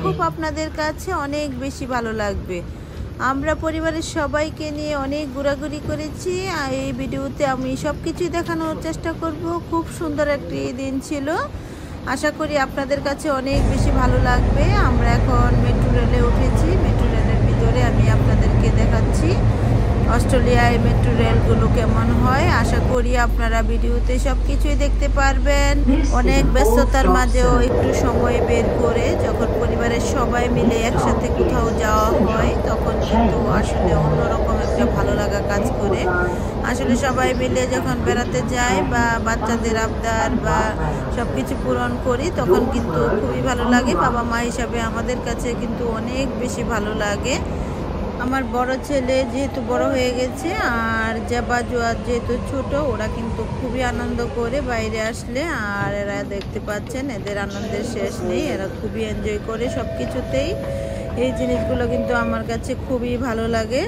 Hope আপনাদের কাছে অনেক বেশি ভালো লাগবে। আমরা পরিবারের সবাইকে নিয়ে অনেক ঘোরাঘুরি করেছি। আর এই ভিডিওতে আমি সব কিছুই দেখানোর চেষ্টা করব। খুব সুন্দর একটি দিন ছিল, আশা করি আপনাদের কাছে অনেক বেশি ভালো লাগবে। আমরা এখন মেট্রো রেলে উঠেছি। মেট্রো রেলের ভিতরে আমি আপনাদেরকে দেখাচ্ছি অস্ট্রেলিয়ায় মেট্রো রেলগুলো কেমন হয়। আশা করি আপনারা ভিডিওতে সব কিছুই দেখতে পারবেন। অনেক ব্যস্ততার মাঝেও একটু সময় বের করে যখন পরিবারের সবাই মিলে একসাথে কোথাও যাওয়া হয় তখন কিন্তু আসলে অন্যরকম একটা ভালো লাগা কাজ করে। আসলে সবাই মিলে যখন বেড়াতে যাই বা বাচ্চাদের আবদার বা সব কিছু পূরণ করি তখন কিন্তু খুবই ভালো লাগে। বাবা মা হিসাবে আমাদের কাছে কিন্তু অনেক বেশি ভালো লাগে। আমার বড় ছেলে যেহেতু বড় হয়ে গেছে আর জাবা জুয়াদ যেহেতু ছোট, ওরা কিন্তু খুবই আনন্দ করে বাইরে আসলে। আর এরা দেখতে পাচ্ছেন এদের আনন্দের শেষ নেই, এরা খুবই এনজয় করে সব কিছুতেই। এই জিনিসগুলো কিন্তু আমার কাছে খুবই ভালো লাগে।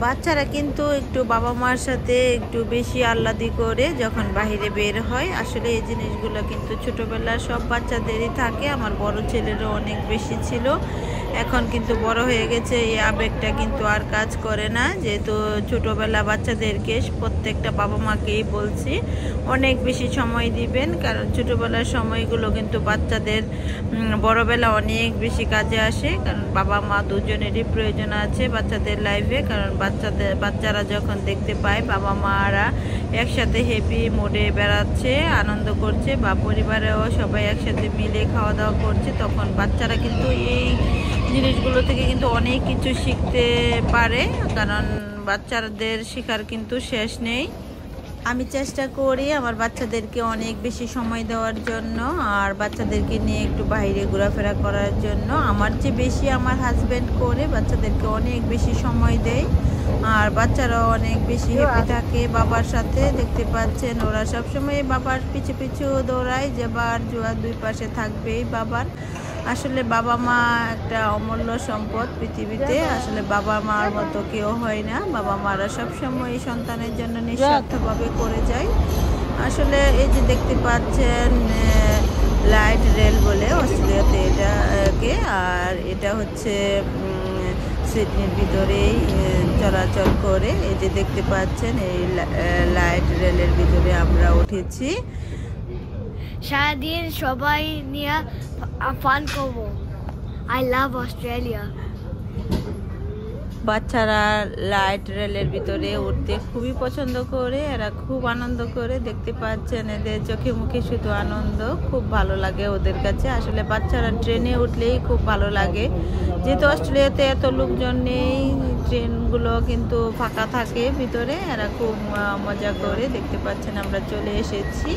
বাচ্চারা কিন্তু একটু বাবা মার সাথে একটু বেশি আহ্লাদি করে যখন বাইরে বের হয়। আসলে এই জিনিসগুলো কিন্তু ছোটোবেলার সব বাচ্চাদেরই থাকে। আমার বড় ছেলেরও অনেক বেশি ছিল, এখন কিন্তু বড় হয়ে গেছে, এই আবেগটা কিন্তু আর কাজ করে না। যেহেতু ছোটোবেলা বাচ্চাদেরকে প্রত্যেকটা বাবা মাকেই বলছি অনেক বেশি সময় দিবেন, কারণ ছোটোবেলার সময়গুলো কিন্তু বাচ্চাদের বড়বেলা অনেক বেশি কাজে আসে। কারণ বাবা মা দুজনেরই প্রয়োজন আছে বাচ্চাদের লাইফে। কারণ বাচ্চারা যখন দেখতে পায় বাবা মারা একসাথে হ্যাপি মুডে বেড়াচ্ছে, আনন্দ করছে বা পরিবারেও সবাই একসাথে মিলে খাওয়া দাওয়া করছে, তখন বাচ্চারা কিন্তু এই জিনিসগুলো থেকে কিন্তু অনেক কিছু শিখতে পারে। কারণ বাচ্চাদের শেখার কিন্তু শেষ নেই। আমি চেষ্টা করি আমার বাচ্চাদেরকে অনেক বেশি সময় দেওয়ার জন্য আর বাচ্চাদেরকে নিয়ে একটু বাইরে ঘোরাফেরা করার জন্য। আমার চেয়ে বেশি আমার হাজব্যান্ড করে, বাচ্চাদেরকে অনেক বেশি সময় দেয় আর বাচ্চারাও অনেক বেশি হ্যাপি থাকে বাবার সাথে। দেখতে পাচ্ছেন ওরা সবসময় বাবার পিছু পিছু দৌড়ায়, যে বার জুয়া দুই পাশে থাকবেই বাবার। আসলে বাবা মা একটা অমূল্য সম্পদ পৃথিবীতে। আসলে বাবা মার মতো কেউ হয় না। বাবা মারা সবসময় সন্তানের জন্য নিঃস্বার্থভাবে করে যায়। আসলে এই যে দেখতে পাচ্ছেন লাইট রেল বলে অস্ট্রেলিয়াতে এটাকে, আর এটা হচ্ছে সিডনির ভিতরেই চলাচল করে। এই যে দেখতে পাচ্ছেন এই লাইট রেলের ভিতরে আমরা উঠেছি। সারাদিন সবাই নিয়ে ফান করবো। I love Australia. বাচ্চারা লাইট রেলের ভিতরে উঠতে খুবই পছন্দ করে, এরা খুব আনন্দ করে। দেখতে পাচ্ছেন এদের চোখে মুখে শুধু আনন্দ, খুব ভালো লাগে ওদের কাছে। আসলে বাচ্চারা ট্রেনে উঠলেই খুব ভালো লাগে। যেহেতু অস্ট্রেলিয়াতে এত লোকজন নেই, ট্রেনগুলো কিন্তু ফাঁকা থাকে ভিতরে, এরা খুব মজা করে। দেখতে পাচ্ছেন আমরা চলে এসেছি।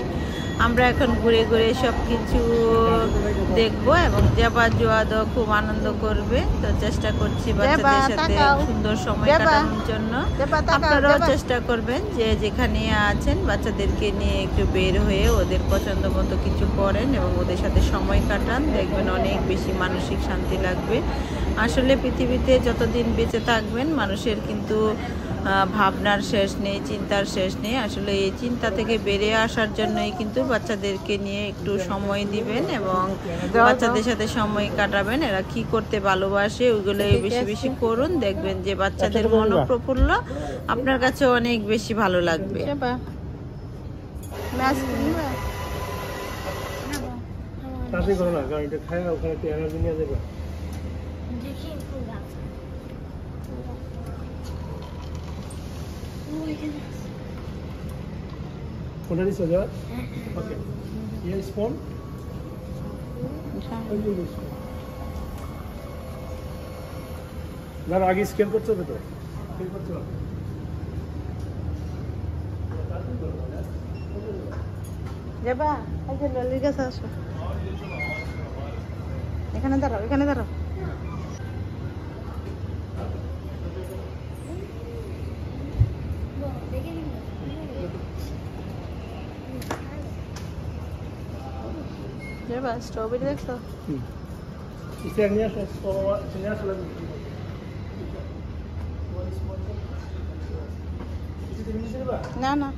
আমরা এখন ঘুরে ঘুরে সব কিছু দেখবো এবং জাবা জুয়াদও খুব আনন্দ করবে। তো চেষ্টা করছি বাচ্চাদের সাথে সুন্দর সময় কাটানোর জন্য। আপনারাও চেষ্টা করবেন যে যেখানে আছেন বাচ্চাদেরকে নিয়ে একটু বের হয়ে ওদের পছন্দ মতো কিছু করেন এবং ওদের সাথে সময় কাটান, দেখবেন অনেক বেশি মানসিক শান্তি লাগবে। আসলে পৃথিবীতে যতদিন বেঁচে থাকবেন মানুষের কিন্তু ভাবনার শেষ নেই, চিন্তার শেষ নেই। আসলে এই চিন্তা থেকে বেরিয়ে আসার জন্যই কিন্তু বাচ্চাদেরকে নিয়ে একটু সময় দিবেন এবং বাচ্চাদের সাথে সময় কাটাবেন। এরা কি করতে ভালোবাসে ওইগুলো বেশি বেশি করুন, দেখবেন যে বাচ্চাদের মন প্রফুল্ল আপনার কাছে অনেক বেশি ভালো লাগবে। কোনটা দিছো যা? ওকে। ये स्पून? না আগে স্ক্যান করতে হবে তো। স্ক্যান করতে হবে। যাবা আচ্ছা ললির কাছে আসো, এখানে দাঁড়াও, এখানে দাঁড়াও। যাবা স্ট্রবেরি দেখছো? না না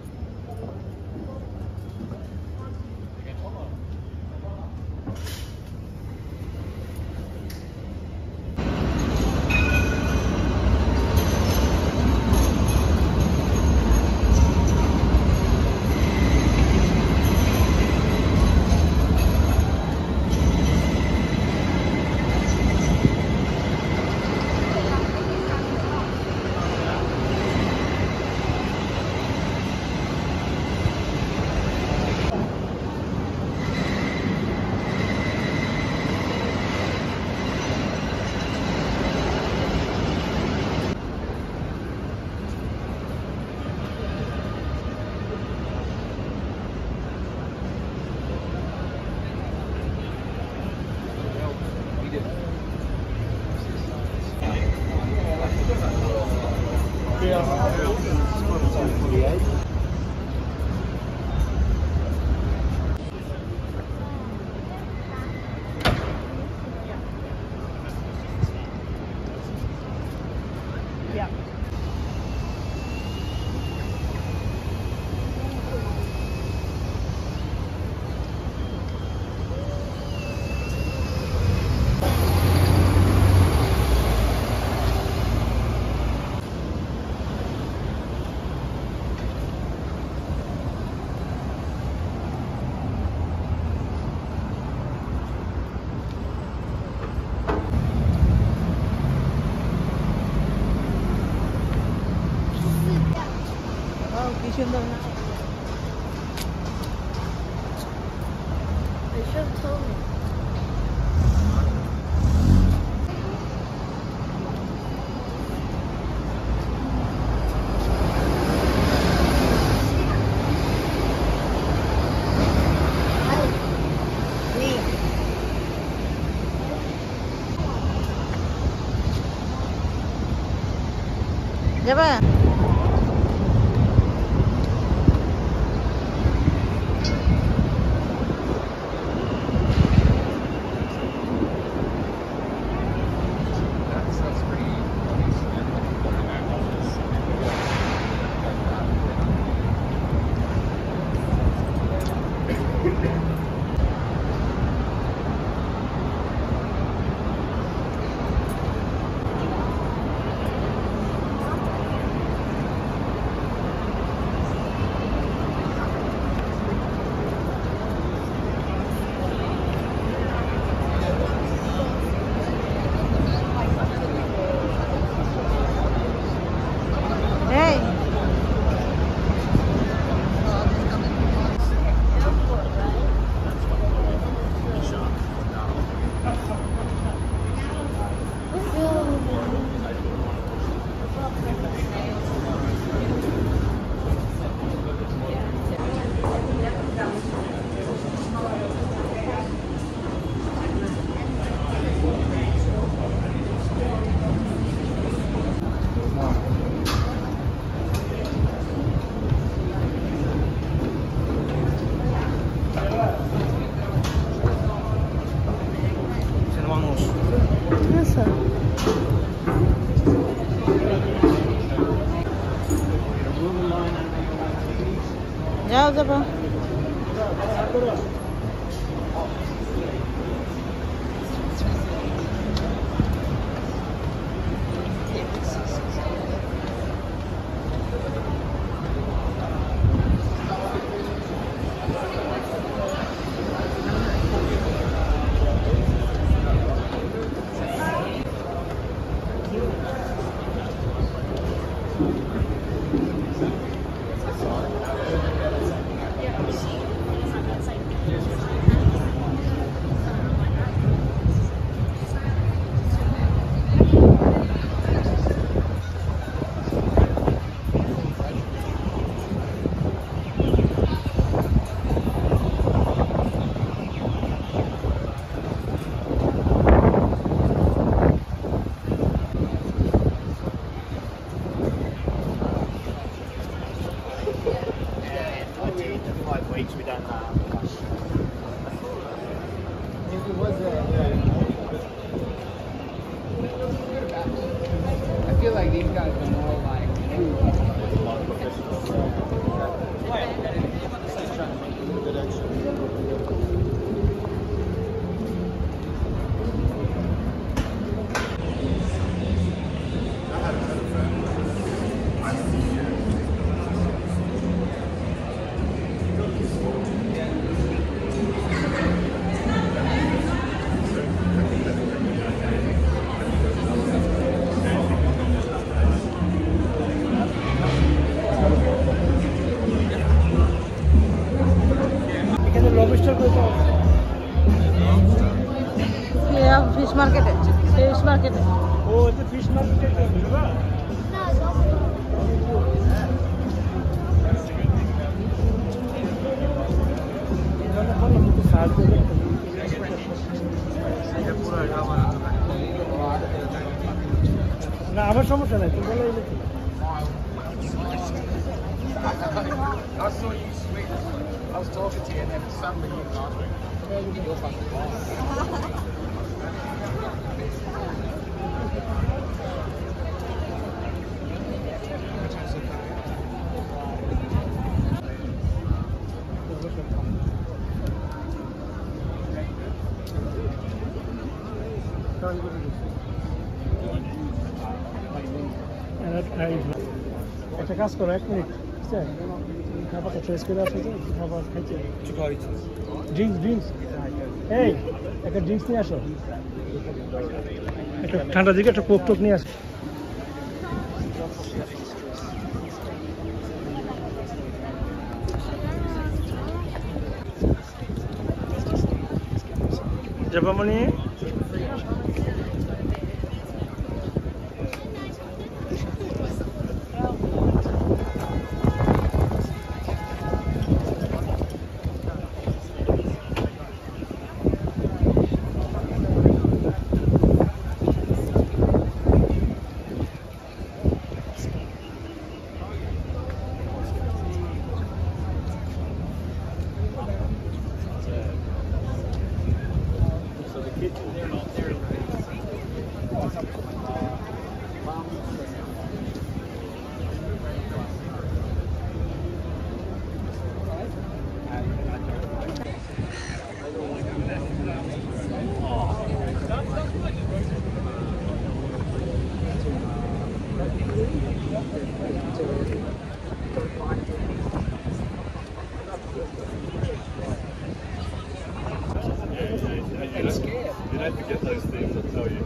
should have told me. যাবা? Nasıl? যাও যাবো। I feel like these guys are more like fish মার্কেটে ফিশ মার্কেটে ও এটা ফিশ মার্কেটে যাবা না আমার সমস্যা নাই তুমি বলো I saw you sweet. I was talking to you and then suddenly you were answering. You're fucking একটা কাজ করো 1 মিনিট ঠিক আছে খাবারটা চয়েস করে আসো তো খাবার খাইতে ড্রিঙ্কস এই একটা ড্রিঙ্কস নিয়ে আসো একটা ঠান্ডা দিকে একটা কোক টোক নিয়ে আসো Jabamoni You don't forget those things, I'll tell you.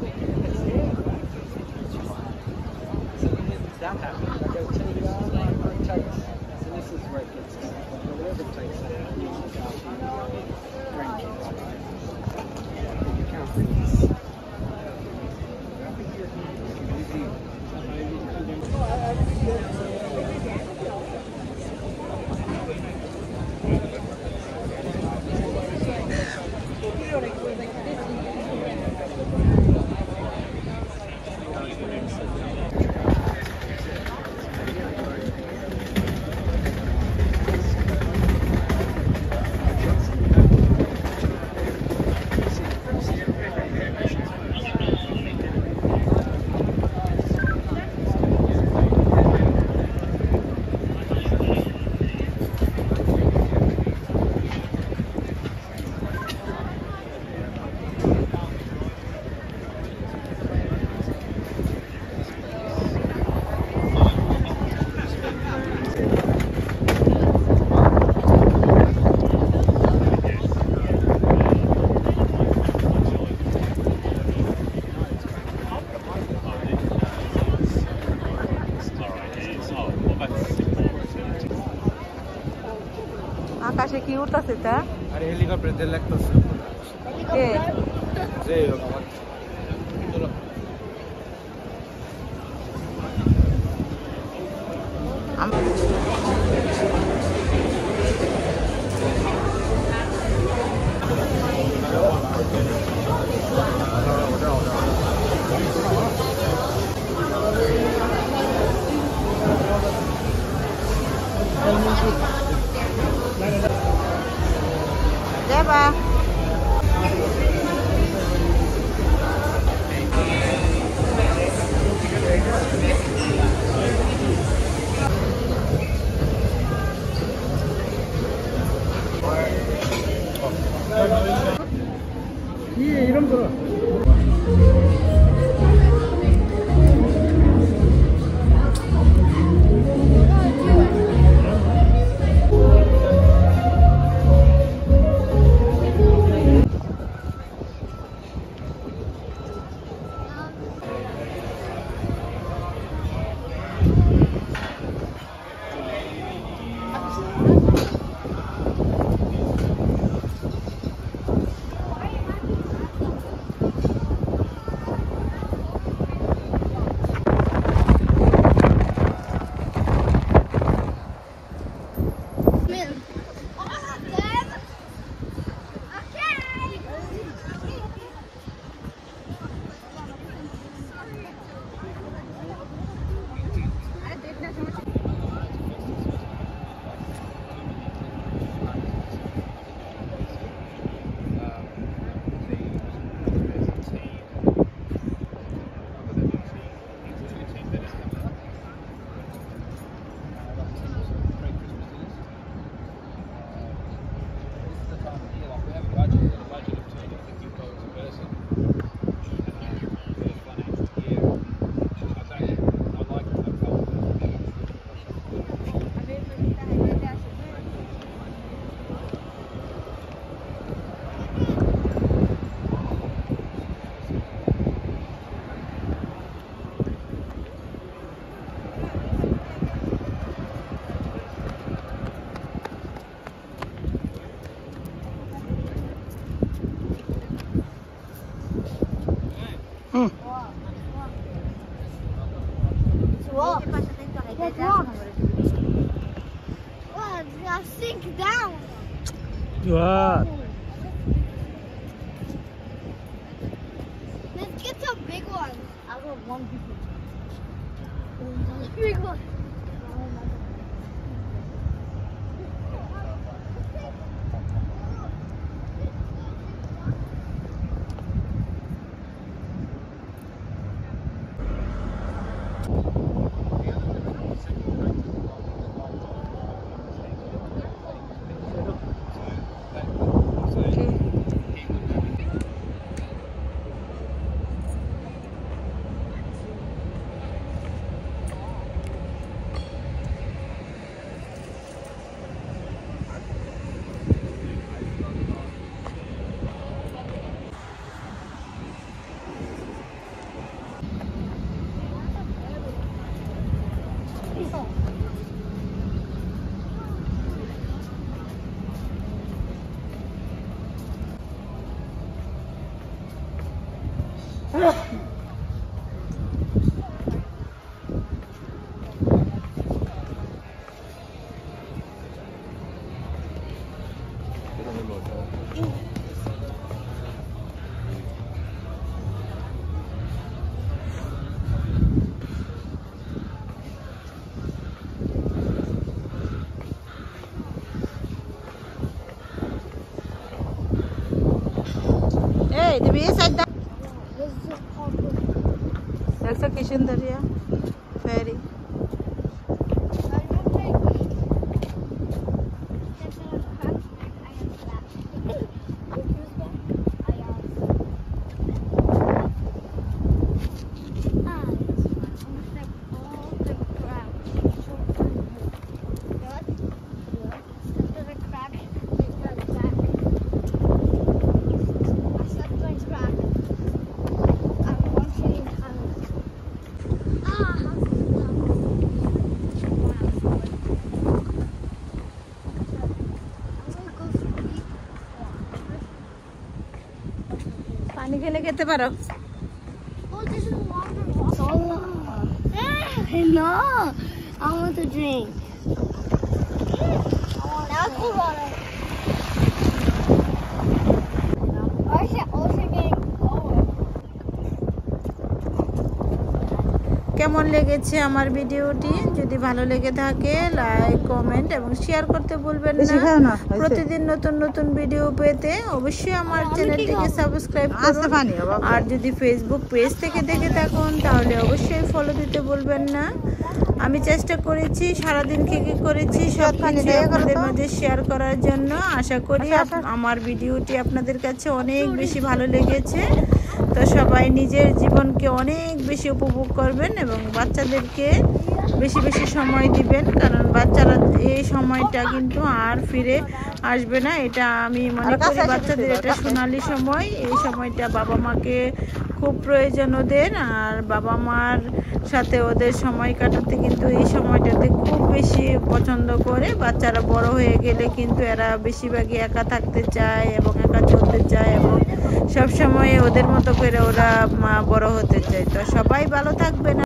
That happens. I go 10 yards, whatever it takes. So this is where it gets whatever it takes. Grandkids, right? You can't bring this. আকাশে কি উঠতেছে তা? আরে helicopter দিয়ে লাগতেছে কে? যে হোক আমার দেবা কি এরকম তো What? What's wrong? What? I'll sink down. Good. Let's get some big ones. I got one big one. Big one. এই দিবি সাইডটা This is just awkward. দেখছো কি সুন্দর ইয়া ফেরি পানি খেলে খেতে পারো Oh, this is water. No, I want to drink. That's cool water. কেমন লেগেছে আমার ভিডিওটি? যদি ভালো লেগে থাকে লাইক কমেন্ট এবং শেয়ার করতে ভুলবেন না। প্রতিদিন নতুন নতুন ভিডিও পেতে অবশ্যই আমার চ্যানেলটিকে সাবস্ক্রাইব করুন। আর যদি ফেসবুক পেজ থেকে দেখে থাকুন তাহলে অবশ্যই ফলো দিতে ভুলবেন না। আমি চেষ্টা করেছি সারাদিন কি কি করেছি সব কিছু আপনাদের মাঝে শেয়ার করার জন্য। আশা করি আমার ভিডিওটি আপনাদের কাছে অনেক বেশি ভালো লেগেছে। তো সবাই নিজের জীবনকে অনেক বেশি উপভোগ করবেন এবং বাচ্চাদেরকে বেশি বেশি সময় দিবেন, কারণ বাচ্চারা এই সময়টা কিন্তু আর ফিরে আসবে না। এটা আমি মনে করি বাচ্চাদের এটা সোনালি সময়। এই সময়টা বাবা মাকে খুব প্রয়োজন ওদের, আর বাবা মার সাথে ওদের সময় কাটাতে কিন্তু এই সময়টাতে খুব বেশি পছন্দ করে। বাচ্চারা বড় হয়ে গেলে কিন্তু এরা বেশিরভাগই একা থাকতে চায় এবং একা চলতে চায় এবং সব সময় ওদের মতো করে ওরা বড় হতে চায়। তো সবাই ভালো থাকবেন।